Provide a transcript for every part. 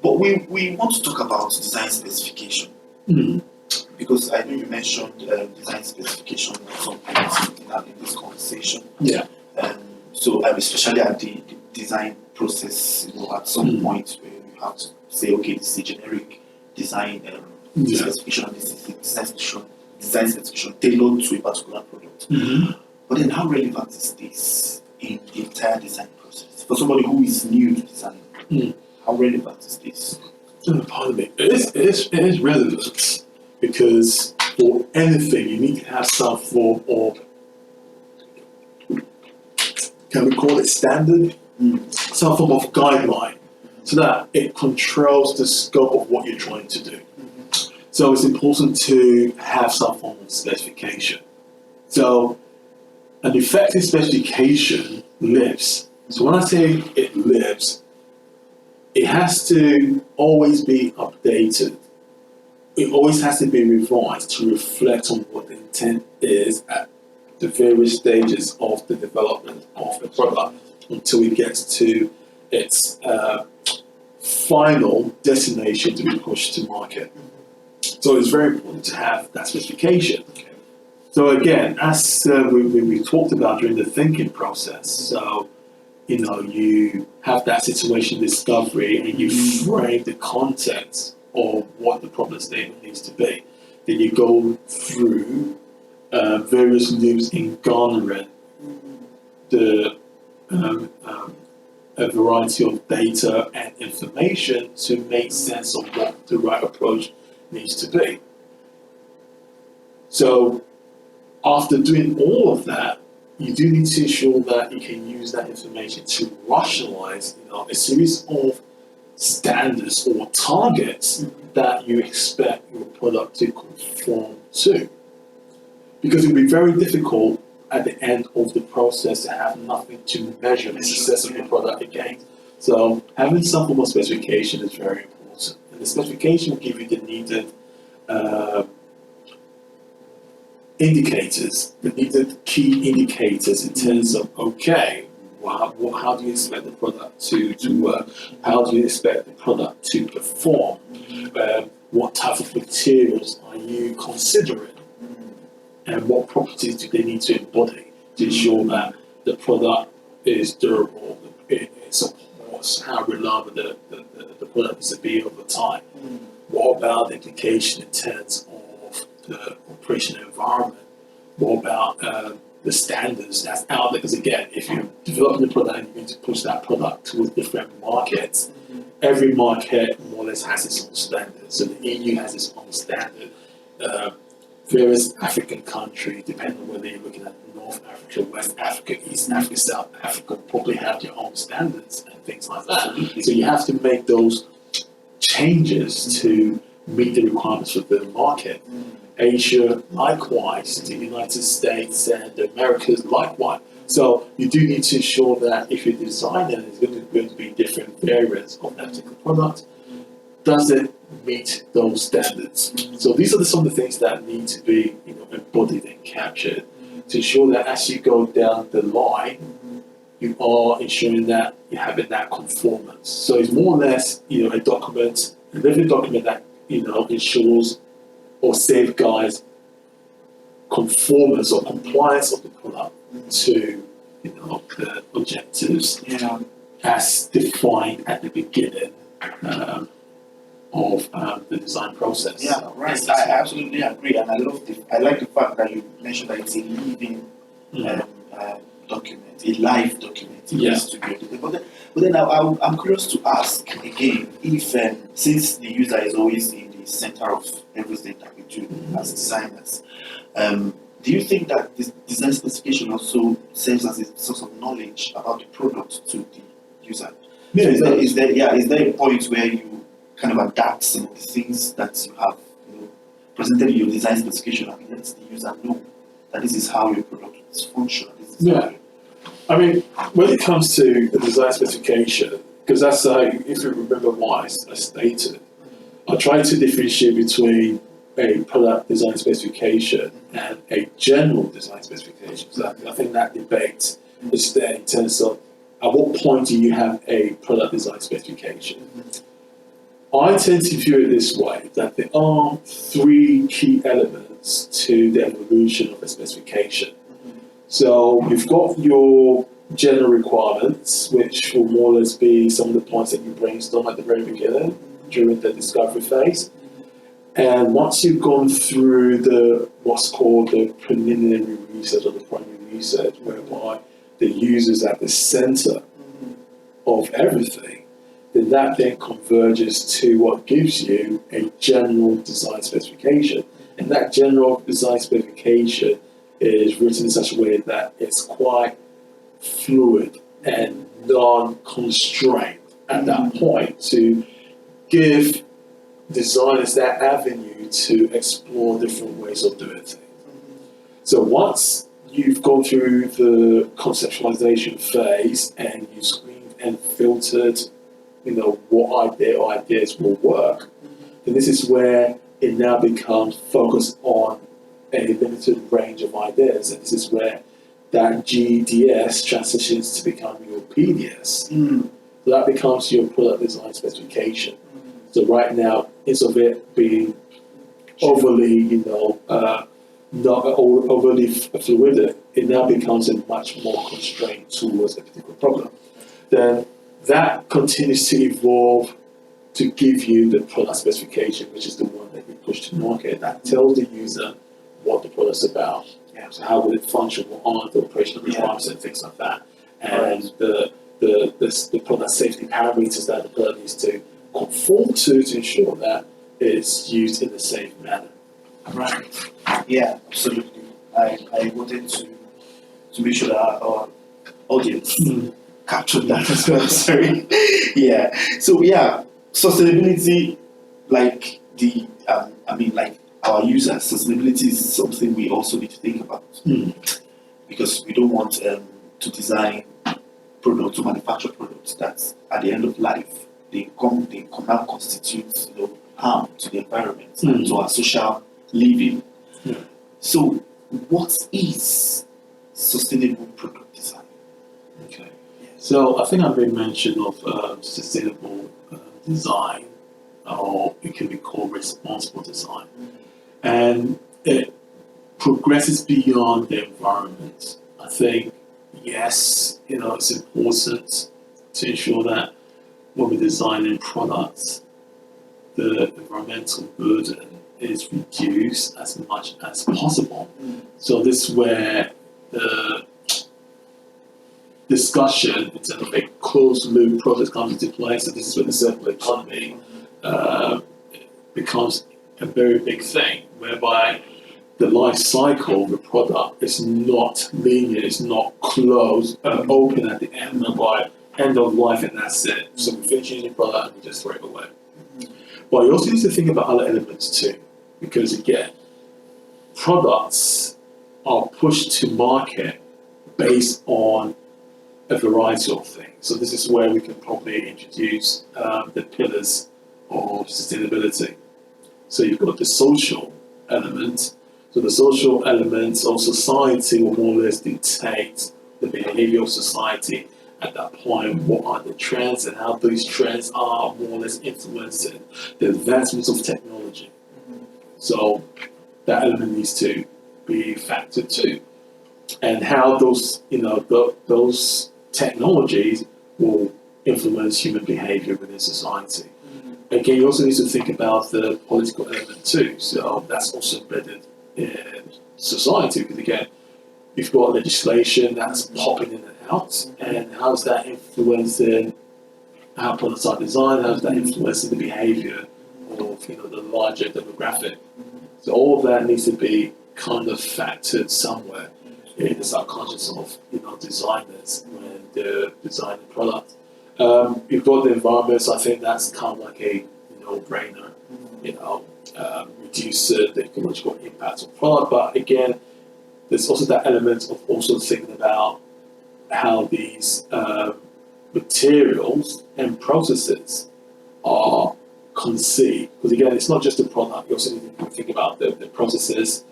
But we want to talk about design specification, because I know you mentioned design specification at some point in this conversation. Yeah. So especially at the design process, at some point where you have to say, okay, this is a generic design specification, and this is a design specification tailored to a particular product. But then, how relevant is this in the entire design process for somebody who is new to design? How relevant is this? Pardon me. It is relevant, because for anything you need to have some form of, can we call it standard? Some form of guideline, so that it controls the scope of what you're trying to do. So it's important to have some form of specification. So an effective specification lives. So when I say it lives, it has to always be updated. It always has to be revised to reflect on what the intent is at the various stages of the development of the product until it gets to its final destination to be pushed to market. So it's very important to have that specification. So again, as we talked about during the thinking process, so you have that situation discovery and you frame the context of what the problem statement needs to be. Then you go through various loops in garnering a variety of data and information to make sense of what the right approach needs to be. So after doing all of that, you do need to ensure that you can use that information to rationalize a series of standards or targets that you expect your product to conform to. Because it will be very difficult at the end of the process to have nothing to measure the success of your product against. So having some form of specification is very important. And the specification will give you the needed indicators, the needed key indicators in terms of, okay, how do you expect the product to work? How do you expect the product to perform? What type of materials are you considering? And what properties do they need to embody to ensure that the product is durable, it supports how reliable the product is to be over time? What about the implication in terms of the operational environment? What about the standards that's out there? Because again, if you're developing a product and you're going to push that product towards different markets, every market more or less has its own standards. So the EU has its own standard. Various African countries, depending on whether you're looking at North Africa, West Africa, East Africa, South Africa, probably have their own standards and things like that. So you have to make those changes to meet the requirements for the market. Asia, likewise, the United States and the Americas, likewise. So you do need to ensure that if you're designing, there's going to be different variants of that particular product. Does it meet those standards? So these are some of the things that need to be embodied and captured to ensure that as you go down the line, you are ensuring that you're having that conformance. So it's more or less a document, a living document that ensures or safeguards conformance or compliance of the product to the objectives as defined at the beginning of the design process. Yeah, right. I absolutely agree, and I like the fact that you mentioned that it's a living document, a live document. It needs to be edited. But then I'm curious to ask again if since the user is always in the center of everything that we do as designers. Do you think that this design specification also serves as a source of knowledge about the product to the user? Yeah, So is there a point where you kind of adapt some of the things that you have presented in your design specification and let the user know that this is how your product is functional? Yeah. I mean, when it comes to the design specification, because that's if you remember what I stated, I try to differentiate between a product design specification and a general design specification. So I think that debate is there in terms of at what point do you have a product design specification? I tend to view it this way, that there are three key elements to the evolution of a specification. So you've got your general requirements, which will more or less be some of the points that you brainstorm at the very beginning during the discovery phase. And once you've gone through what's called the preliminary research or the primary research, whereby the user's at the center of everything, then that then converges to what gives you a general design specification. And that general design specification is written in such a way that it's quite fluid and non-constrained at that point to give designers that avenue to explore different ways of doing things. So once you've gone through the conceptualization phase and you screened and filtered, what ideas will work, then this is where it now becomes focused on a limited range of ideas, and this is where that GDS transitions to become your PDS. So that becomes your product design specification. So right now, instead of it being overly, not overly fluid, it now becomes a much more constrained towards a particular problem. Then that continues to evolve to give you the product specification, which is the one that you push to market, that tells the user what the product's about. So how will it function, what are the operational requirements and things like that. And the product safety parameters that the product needs to conform to ensure that it's used in a safe manner. Right. Yeah, absolutely. I wanted to make sure that our audience captured that as well. Sorry. Yeah. So sustainability, like our users, sustainability is something we also need to think about because we don't want to design products, to manufacture products that at the end of life they come out constitute harm to the environment and to our social living. So what is sustainable product design? Okay. So I think I've made mention of sustainable design, or it can be called responsible design. And it progresses beyond the environment. I think, yes, it's important to ensure that when we're designing products, the environmental burden is reduced as much as possible. So this is where the discussion in terms of a closed loop process comes into play. So this is where the circular economy becomes a very big thing, whereby the life cycle of the product is not linear, it's not closed, open at the end, by end of life, and that's it. So we finish using the product and we just throw it away. But you also need to think about other elements too, because again, products are pushed to market based on a variety of things. So this is where we can probably introduce the pillars of sustainability. So you've got the social element. So the social elements of society will more or less dictate the behavior of society at that point. What are the trends and how those trends are more or less influencing the advancements of technology. So that element needs to be factored too. And how those, those technologies will influence human behavior within society. Again, you also need to think about the political element too. So that's also embedded in society, because again, you've got legislation that's popping in and out, and how's that influencing how products are designed, how's that influencing the behavior of the larger demographic. So all of that needs to be kind of factored somewhere in the subconscious of designers when they're designing product. You've got the environment, so I think that's kind of like a no-brainer. Reduce the ecological impact of product, but again, there's also that element of also thinking about how these materials and processes are conceived. Because again, it's not just the product, you also need to think about the processes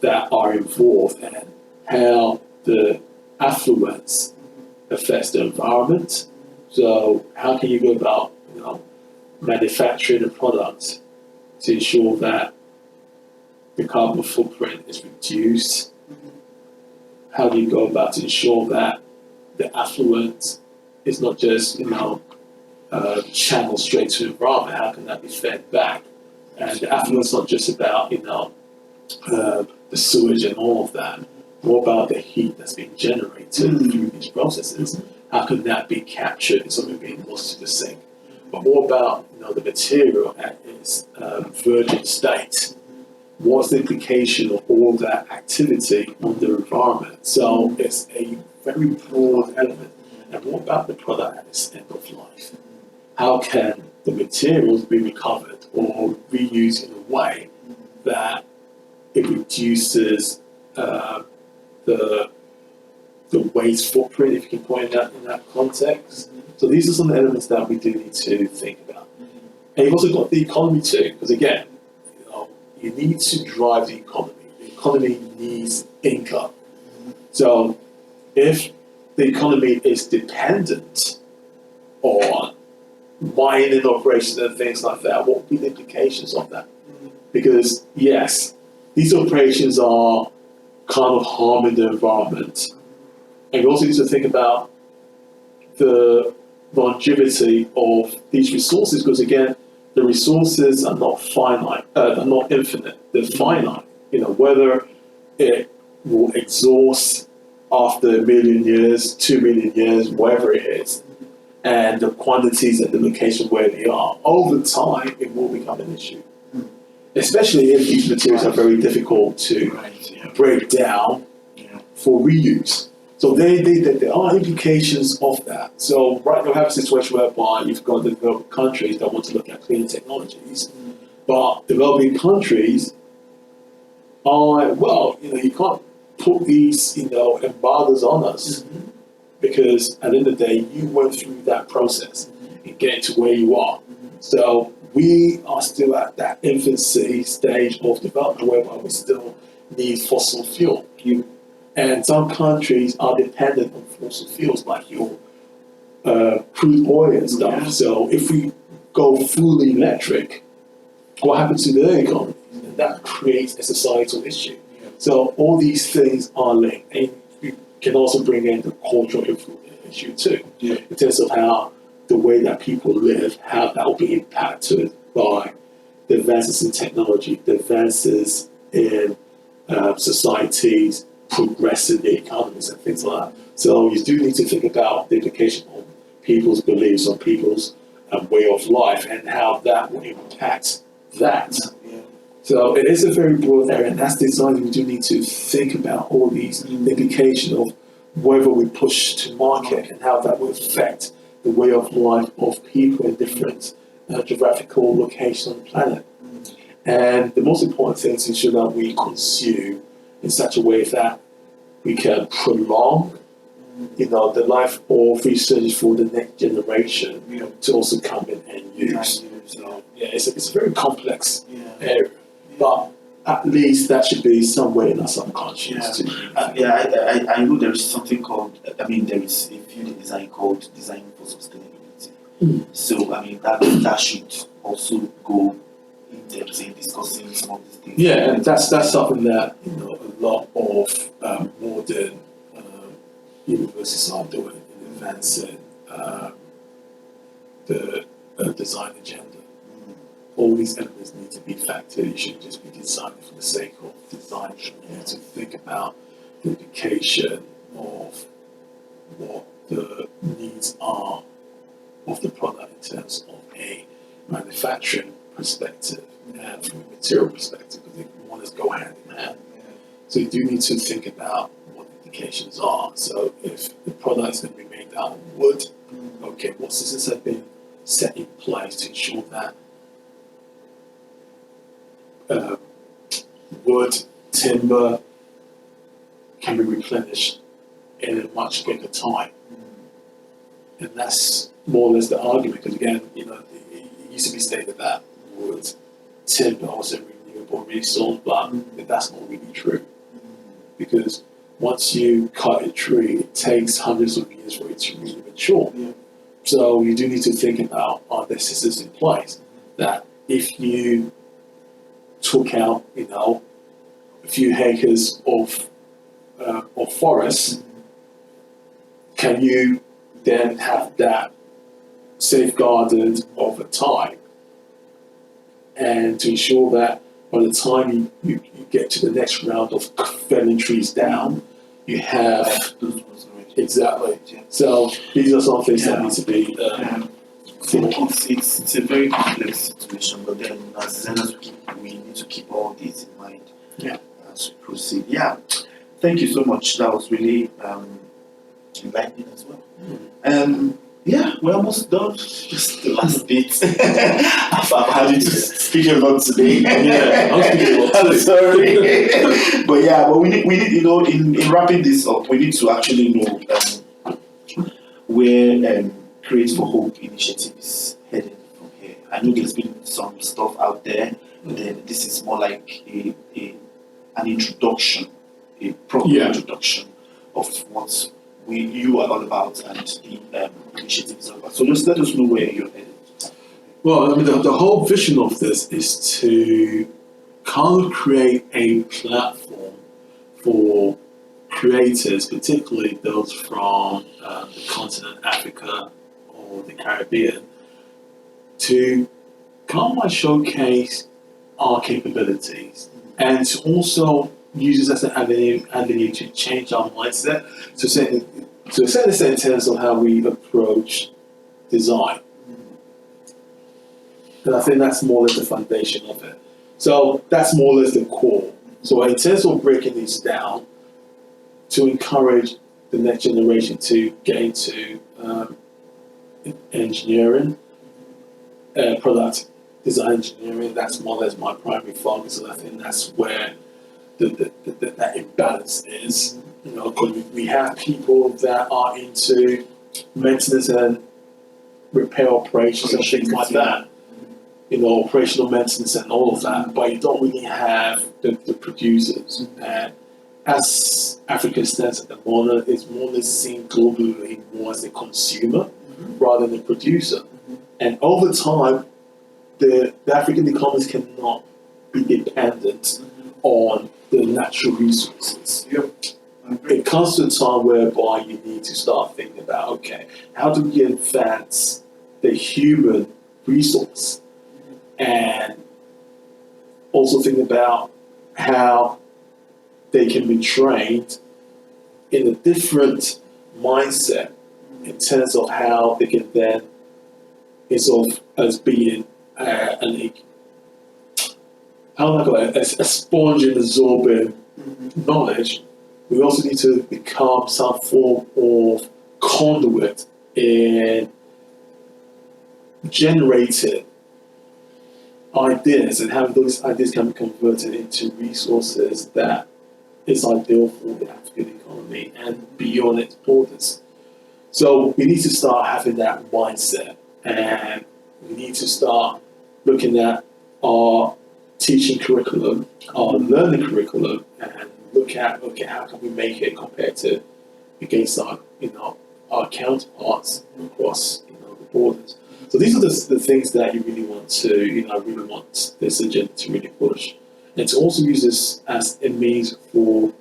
that are involved and how the affluence affects the environment. So how can you go about manufacturing a product to ensure that the carbon footprint is reduced? How do you go about to ensure that the affluent is not just channeled straight to the environment? How can that be fed back? And the affluent is not just about the sewage and all of that. What about the heat that's being generated through these processes? How can that be captured instead of being lost to the sink? But what about the material at its virgin state? What's the implication of all that activity on the environment? So it's a very broad element. And what about the product at its end of life? How can the materials be recovered or reused in a way that it reduces the waste footprint, if you can point that in that context? So these are some elements that we do need to think about. And you've also got the economy too, because again, you need to drive the economy. The economy needs income. So if the economy is dependent on mining operations and things like that, what would be the implications of that? Because yes, these operations are kind of harming the environment. And we also need to think about the longevity of these resources, because again, the resources are not finite, they're not infinite, they're finite. Whether it will exhaust after 1 million years, 2 million years, whatever it is, and the quantities and the location where they are, over time, it will become an issue. Especially if these materials are very difficult to break down for reuse. So there are implications of that. So right now we have a situation whereby you've got the developed countries that want to look at clean technologies, but developing countries are, you can't put these, embargoes on us because at the end of the day, you went through that process and get to where you are. So we are still at that infancy stage of development whereby we still need fossil fuel. And some countries are dependent on fossil fuels like your crude oil and stuff. So if we go fully electric, what happens to their economy? And that creates a societal issue. So all these things are linked. And you can also bring in the cultural issue too, in terms of how the way that people live, how that will be impacted by the advances in technology, the advances in societies, progressing the economies and things like that. So you do need to think about the implication on people's beliefs, on people's way of life, and how that will impact that. So it is a very broad area, and as designers, we do need to think about all these implications of whether we push to market and how that will affect the way of life of people in different geographical locations on the planet. And the most important thing is to ensure that we consume in such a way that we can prolong, the life of research for the next generation to also come in and use. So it's a very complex area, but at least that should be somewhere in our subconscious. I know there is something called, there is a field in design called design for sustainability. So that should also go in depth in discussing some of these things. Yeah, and that's something that a lot of modern universities are doing in advancing the design agenda. All these elements need to be factored. You shouldn't just be designing for the sake of design. You need to think about the implication of what the needs are of the product in terms of a manufacturing perspective and from a material perspective, because they want to go hand in hand. So you do need to think about what the indications are. So if the product is going to be made out of wood, okay, what systems have been set in place to ensure that wood, timber can be replenished in a much quicker time. And that's more or less the argument, because again, it used to be stated that wood, timber was a renewable resource, but that's not really true. Because once you cut a tree, it takes hundreds of years for it to really mature. So you do need to think about, are there systems in place that if you took out, a few acres of forest, can you then have that safeguarded over time, and to ensure that by the time you get to the next round of felling trees down, you have exactly. So these are some things that need to be. It's a very complex situation, but then as designers we need to keep all these in mind as we proceed. Thank you so much. That was really enlightening as well. We're almost done. Just the last bit. I've had you to speak a lot today. I'm speaking a lot. I'm sorry. but we need, in wrapping this up, we need to actually know where Create for Hope initiative is heading from here. I know there's been some stuff out there, but then this is more like an introduction, a proper introduction of what you are all about and the initiative is all about. So just let us know where you're headed. Well, I mean, the whole vision of this is to kind of create a platform for creators, particularly those from the continent Africa or the Caribbean, to come and showcase our capabilities and to also use this as an avenue to change our mindset to a certain extent in terms of how we approach design. And I think that's more or less the foundation of it. So that's more or less the core. So in terms of breaking these down, to encourage the next generation to get into engineering, product design engineering, that's more or less my primary focus, and I think that's where that imbalance is. Because we have people that are into maintenance and repair operations and things like that. Operational maintenance and all of that, but you don't really have the producers. And as Africa stands at the moment, it's more or less seen globally more as a consumer rather than a producer. And over time, the African economies cannot be dependent on the natural resources. It comes to a time whereby you need to start thinking about, okay, how do we advance the human resource? And also think about how they can be trained in a different mindset in terms of how they can then, as being a sponge in absorbing knowledge, we also need to become some form of conduit in generating ideas and how those ideas can be converted into resources that is ideal for the African economy and beyond its borders. So we need to start having that mindset, and we need to start looking at our teaching curriculum, our learning curriculum, and look at, okay, how can we make it competitive against our counterparts across the borders. So these are the things that you really want to, I really want this agenda to really push. And to also use this as a means for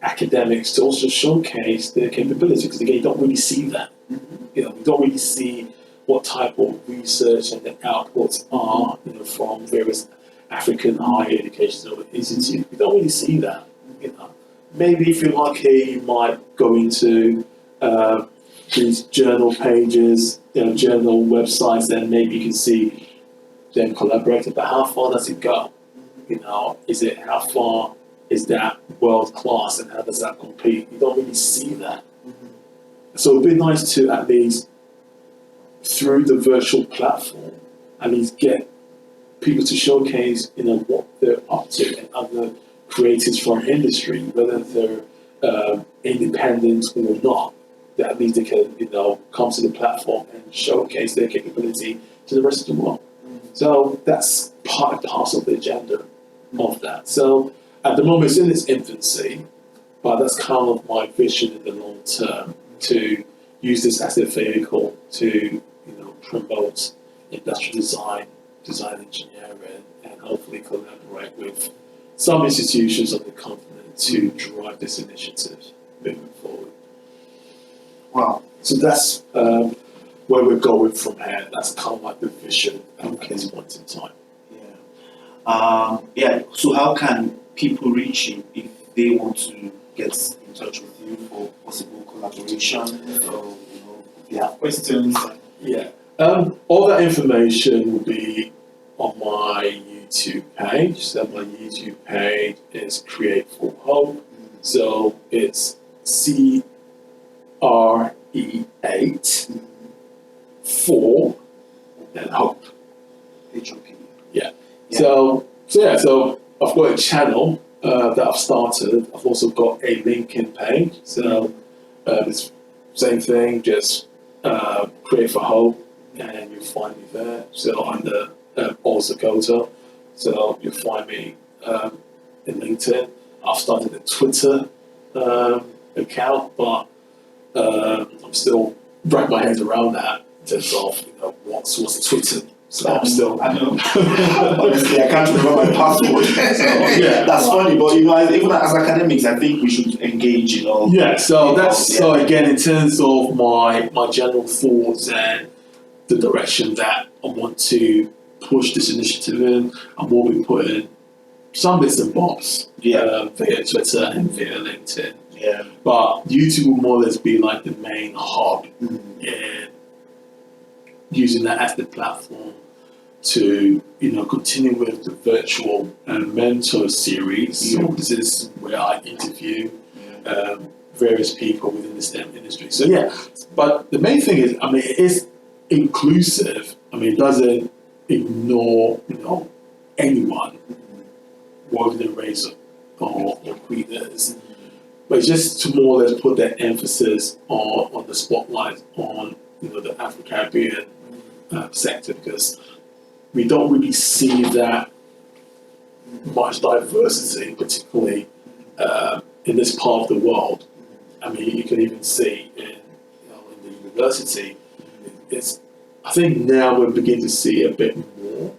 academics to also showcase their capability, because again, you don't really see that. We don't really see what type of research and the outputs are, from various African higher education institutes. We don't really see that. Maybe if you're lucky, you might go into these journal pages, journal websites, then maybe you can see then collaborating, but how far does it go? You know, is it how far is that world class and how does that compete? You don't really see that. So it'd be nice to at least through the virtual platform at least get people to showcase, you know, what they're up to and other creators from industry, whether they're independent or not. That at least they can, you know, come to the platform and showcase their capability to the rest of the world. So that's part and parcel of the agenda of that. So at the moment, it's in its infancy, but that's kind of my vision in the long term, to use this as a vehicle to, you know, promote industrial design, design engineering, and hopefully collaborate with some institutions of the continent to drive this initiative moving forward. Wow. So that's where we're going from here. That's kind of like the vision at this point in time. Yeah. So how can people reach you if they want to get in touch with you for possible collaboration, or, you know, if they have questions? Yeah. All that information will be on my YouTube page. So my YouTube page is Create for Hope. So it's CRE8 4 and Hope. HOP. Yeah. So I've got a channel that I've started. I've also got a LinkedIn page. So it's same thing, just Create for Hope, and you'll find me there. So under also Goto. So you'll find me in LinkedIn. I've started a Twitter account, but I'm still wrapping my head around that in terms of, you know, what's Twitter. So I'm still. I know. Honestly, I can't remember my password. So, yeah, that's funny. But you know, even as academics, I think we should engage. You know. Yeah. So that's yeah. so again in terms of my general thoughts and the direction that I want to push this initiative in, and we'll be putting some bits and bobs via Twitter and via LinkedIn. Yeah. But YouTube will more or less be like the main hub in using that as the platform to, you know, continue with the virtual mentor series. So this is where I interview various people within the STEM industry. So yeah, but the main thing is, I mean, it is inclusive. I mean, it doesn't ignore, you know, anyone, whether they're race or creed is. But it's just to more or less put that emphasis on the spotlight on, you know, the Afro-Caribbean sector, because we don't really see that much diversity, particularly in this part of the world. I mean, you can even see in the university. I think now we're beginning to see a bit more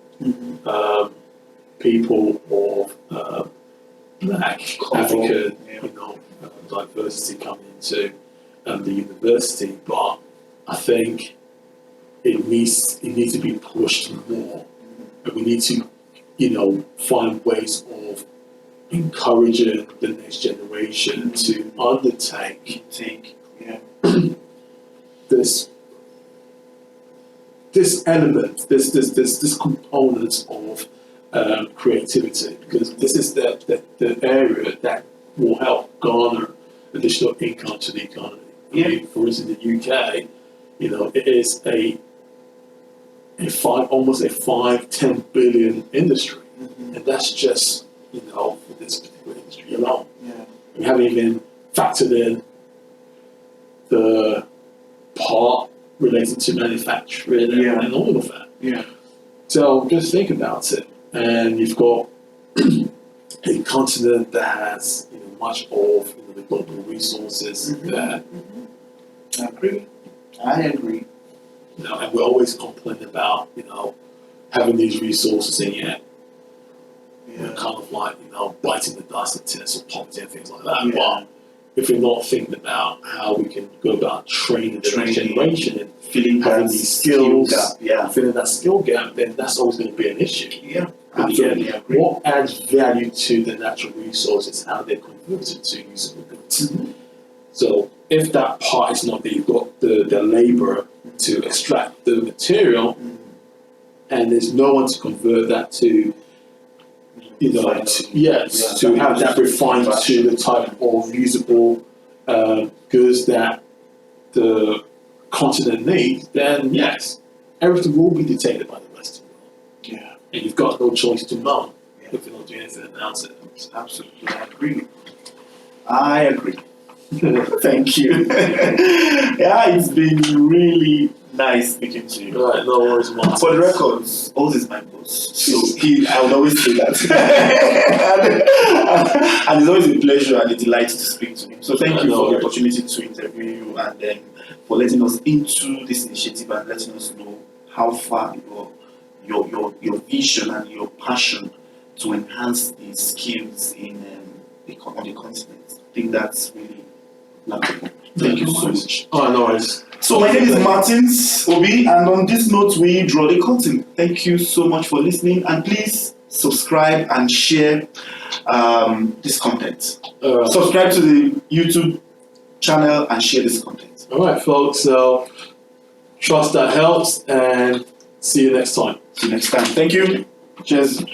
people of Black, African, you know, diversity coming into the university, but I think it needs to be pushed more, and we need to, you know, find ways of encouraging the next generation to undertake this element, this component of creativity, because this is the area that will help garner additional income to the economy. I mean, for instance, in the UK, you know, it is almost a 5-10 billion industry, and that's just, you know, for this particular industry alone. We haven't even factored in the part related to manufacturing and all of that. So just think about it, and you've got a continent that has, you know, much of, you know, the global resources there. I agree. You know, and we're always complaining about, you know, having these resources, and yet we're kind of like, you know, biting the dust in terms of poverty and things like that. But if we're not thinking about how we can go about training the next generation and having these skills, filling that skill gap, then that's always going to be an issue. Absolutely. Again, what adds value to the natural resources, how they're converted to usable goods. So if that part is not there, you've got the labour to extract the material, and there's no one to convert that to, you know, to have that refined to the type of usable goods that the continent needs, then yes, everything will be dictated by the Western world. Yeah. And you've got no choice to know if you're not doing anything about it. Absolutely, I agree. Thank you. Yeah, it's been really nice speaking to you. Right, no worries, Martin. For the records, Oz is my boss, so I would always say that. And it's always a pleasure and a delight to speak to him. So thank you for the opportunity to interview you and for letting us into this initiative and letting us know how far your vision and your passion to enhance the skills on the continent. I think that's really laughable. Thank you so much. Oh, no worries. So my name is Martin Obi, and on this note, we draw the curtain. Thank you so much for listening, and please subscribe and share this content. Subscribe to the YouTube channel and share this content. All right, folks. So trust that helps, and see you next time. See you next time. Thank you. Cheers.